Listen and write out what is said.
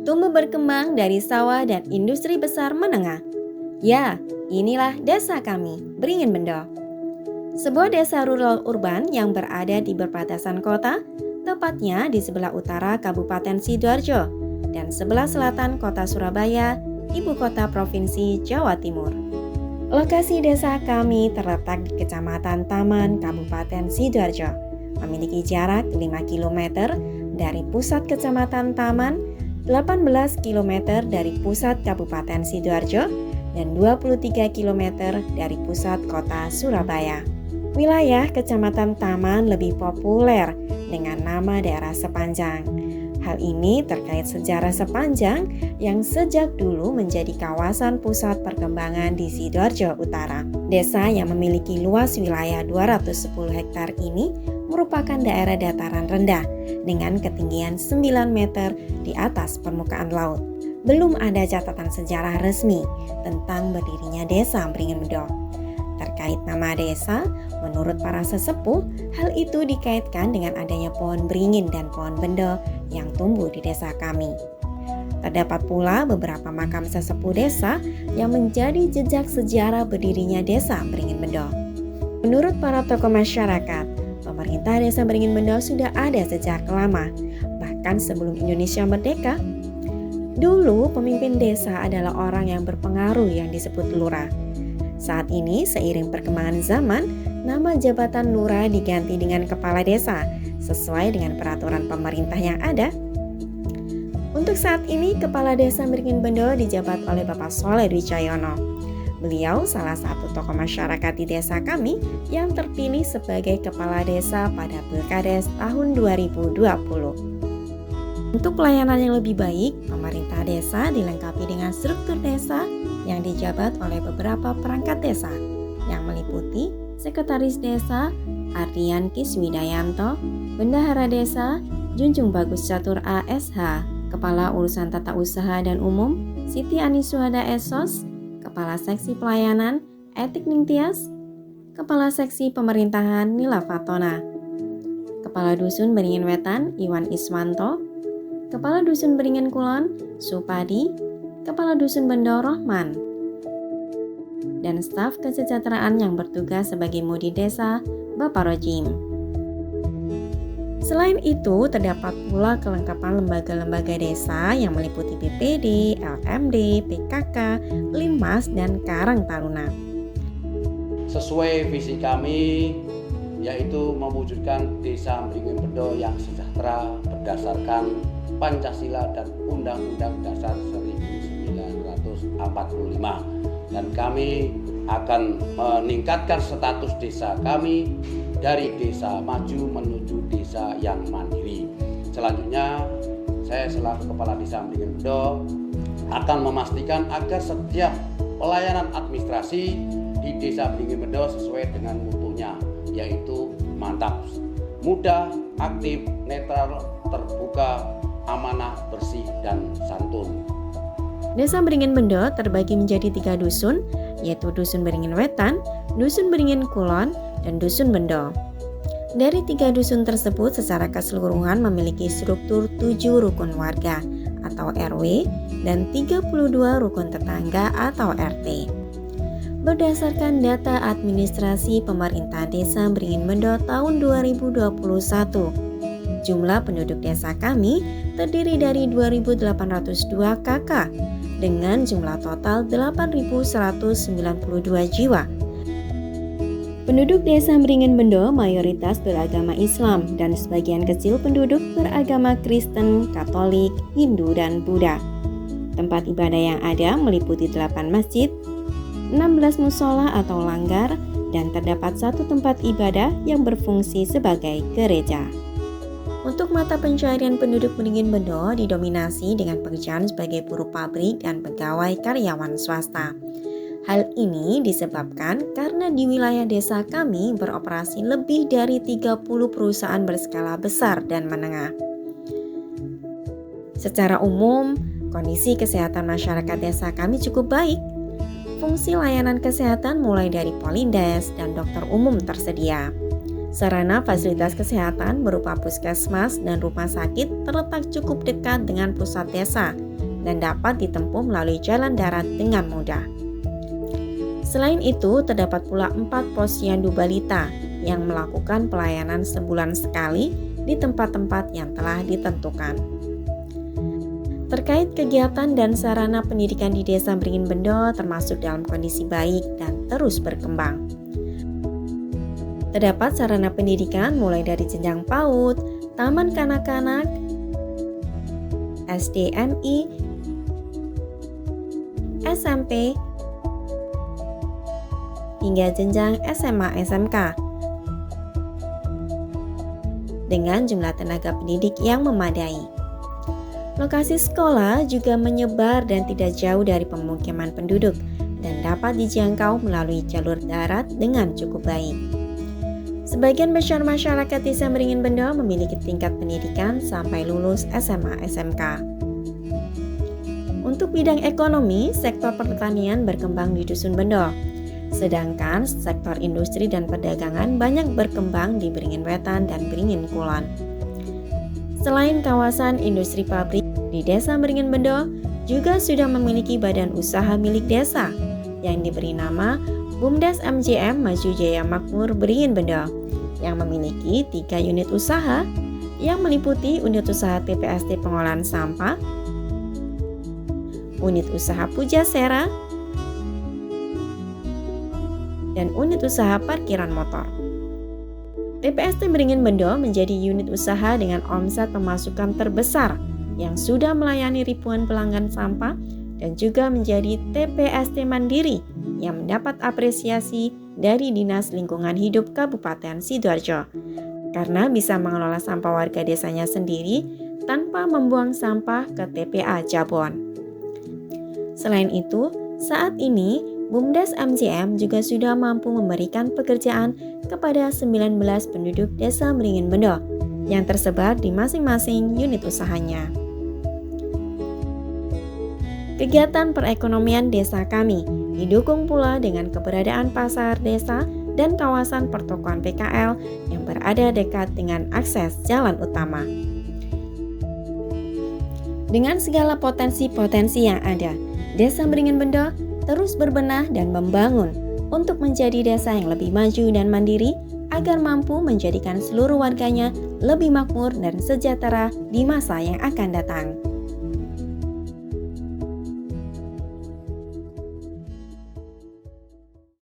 Tumbuh berkembang dari sawah dan industri besar menengah. Ya, inilah desa kami, Beringin Bendo. Sebuah desa rural urban yang berada di perbatasan kota, tepatnya di sebelah utara Kabupaten Sidoarjo dan sebelah selatan kota Surabaya, ibu kota provinsi Jawa Timur. Lokasi desa kami terletak di Kecamatan Taman, Kabupaten Sidoarjo, memiliki jarak 5 km dari pusat Kecamatan Taman, 18 km dari pusat Kabupaten Sidoarjo, dan 23 km dari pusat kota Surabaya. Wilayah Kecamatan Taman lebih populer dengan nama daerah Sepanjang. Hal ini terkait sejarah Sepanjang yang sejak dulu menjadi kawasan pusat perkembangan di Sidoarjo Utara. Desa yang memiliki luas wilayah 210 hektar ini merupakan daerah dataran rendah dengan ketinggian 9 meter di atas permukaan laut. Belum ada catatan sejarah resmi tentang berdirinya desa Beringin Bendo. Terkait nama desa, menurut para sesepuh, hal itu dikaitkan dengan adanya pohon beringin dan pohon bendo yang tumbuh di desa kami. Terdapat pula beberapa makam sesepuh desa yang menjadi jejak sejarah berdirinya desa Beringin Bendo. Menurut para tokoh masyarakat, pemerintah desa Beringin Bendo sudah ada sejak lama, bahkan sebelum Indonesia merdeka. Dulu pemimpin desa adalah orang yang berpengaruh yang disebut lurah. Saat ini, seiring perkembangan zaman, nama jabatan lurah diganti dengan kepala desa sesuai dengan peraturan pemerintah yang ada. Untuk saat ini, kepala desa Beringin Bendo dijabat oleh Bapak Soleh Dwi Cahyono. Beliau salah satu tokoh masyarakat di desa kami yang terpilih sebagai kepala desa pada Pilkades tahun 2020. Untuk pelayanan yang lebih baik, pemerintah desa dilengkapi dengan struktur desa yang dijabat oleh beberapa perangkat desa yang meliputi Sekretaris Desa Ardian Kiswidayanto, Bendahara Desa Junjung Bagus Catur ASH, Kepala Urusan Tata Usaha dan Umum Siti Anisuhada Esos, Kepala Seksi Pelayanan Etik Ningtyas, Kepala Seksi Pemerintahan Nila Fatona, Kepala Dusun Beringin Wetan Iwan Iswanto, Kepala Dusun Beringin Kulon Supadi, Kepala Dusun Bendo Rohman, dan staf kesejahteraan yang bertugas sebagai mudi desa Bapak Rojim. Selain itu, terdapat pula kelengkapan lembaga-lembaga desa yang meliputi BPD, LMD, PKK, Limas, dan Karang Taruna. Sesuai visi kami, yaitu mewujudkan desa Beringin Bendo yang sejahtera berdasarkan Pancasila dan Undang-Undang Dasar 1945, dan kami akan meningkatkan status desa kami dari desa maju menuju desa yang mandiri. Selanjutnya, saya selaku Kepala Desa Beringin Bendo akan memastikan agar setiap pelayanan administrasi di Desa Beringin Bendo sesuai dengan mutunya, yaitu mantap, mudah, aktif, netral, terbuka, amanah, bersih, dan santun. Desa Beringin Bendo terbagi menjadi 3 dusun, yaitu Dusun Beringin Wetan, Dusun Beringin Kulon, dan Dusun Bendo. Dari 3 dusun tersebut secara keseluruhan memiliki struktur 7 rukun warga atau RW dan 32 rukun tetangga atau RT. Berdasarkan data administrasi pemerintah Desa Beringin Bendo tahun 2021, jumlah penduduk desa kami terdiri dari 2.802 KK dengan jumlah total 8.192 jiwa. Penduduk desa Beringin Bendo mayoritas beragama Islam dan sebagian kecil penduduk beragama Kristen, Katolik, Hindu, dan Buddha. Tempat ibadah yang ada meliputi 8 masjid, 16 musola atau langgar, dan terdapat 1 tempat ibadah yang berfungsi sebagai gereja. Untuk mata pencarian penduduk Beringin Bendo didominasi dengan pekerjaan sebagai buruh pabrik dan pegawai karyawan swasta. Hal ini disebabkan karena di wilayah desa kami beroperasi lebih dari 30 perusahaan berskala besar dan menengah. Secara umum, kondisi kesehatan masyarakat desa kami cukup baik. Fungsi layanan kesehatan mulai dari Polindes dan dokter umum tersedia. Sarana fasilitas kesehatan berupa puskesmas dan rumah sakit terletak cukup dekat dengan pusat desa dan dapat ditempuh melalui jalan darat dengan mudah. Selain itu, terdapat pula 4 posyandu balita yang melakukan pelayanan sebulan sekali di tempat-tempat yang telah ditentukan. Terkait kegiatan dan sarana pendidikan di Desa Beringin Bendo termasuk dalam kondisi baik dan terus berkembang. Terdapat sarana pendidikan mulai dari jenjang PAUD, taman kanak-kanak, SDMI, SMP, hingga jenjang SMA SMK dengan jumlah tenaga pendidik yang memadai. Lokasi sekolah juga menyebar dan tidak jauh dari pemukiman penduduk dan dapat dijangkau melalui jalur darat dengan cukup baik. Sebagian besar masyarakat Desa Beringin Bendo memiliki tingkat pendidikan sampai lulus SMA SMK. Untuk bidang ekonomi, sektor pertanian berkembang di Dusun Bendo, sedangkan sektor industri dan perdagangan banyak berkembang di Beringin Wetan dan Beringin Kulon. Selain kawasan industri pabrik, di Desa Beringin Bendo juga sudah memiliki badan usaha milik desa yang diberi nama BUMDes MJM Maju Jaya Makmur Beringin Bendo yang memiliki 3 unit usaha yang meliputi unit usaha TPST pengolahan sampah, unit usaha Pujasera, dan unit usaha parkiran motor. TPST Beringin Bendo menjadi unit usaha dengan omset pemasukan terbesar yang sudah melayani ribuan pelanggan sampah dan juga menjadi TPST mandiri yang mendapat apresiasi dari Dinas Lingkungan Hidup Kabupaten Sidoarjo karena bisa mengelola sampah warga desanya sendiri tanpa membuang sampah ke TPA Jabon. Selain itu, saat ini BUMDes MJM juga sudah mampu memberikan pekerjaan kepada 19 penduduk Desa Beringin Bendo yang tersebar di masing-masing unit usahanya. Kegiatan perekonomian desa kami didukung pula dengan keberadaan pasar desa dan kawasan pertokoan PKL yang berada dekat dengan akses jalan utama. Dengan segala potensi-potensi yang ada, Desa Beringin Bendo terus berbenah dan membangun untuk menjadi desa yang lebih maju dan mandiri agar mampu menjadikan seluruh warganya lebih makmur dan sejahtera di masa yang akan datang.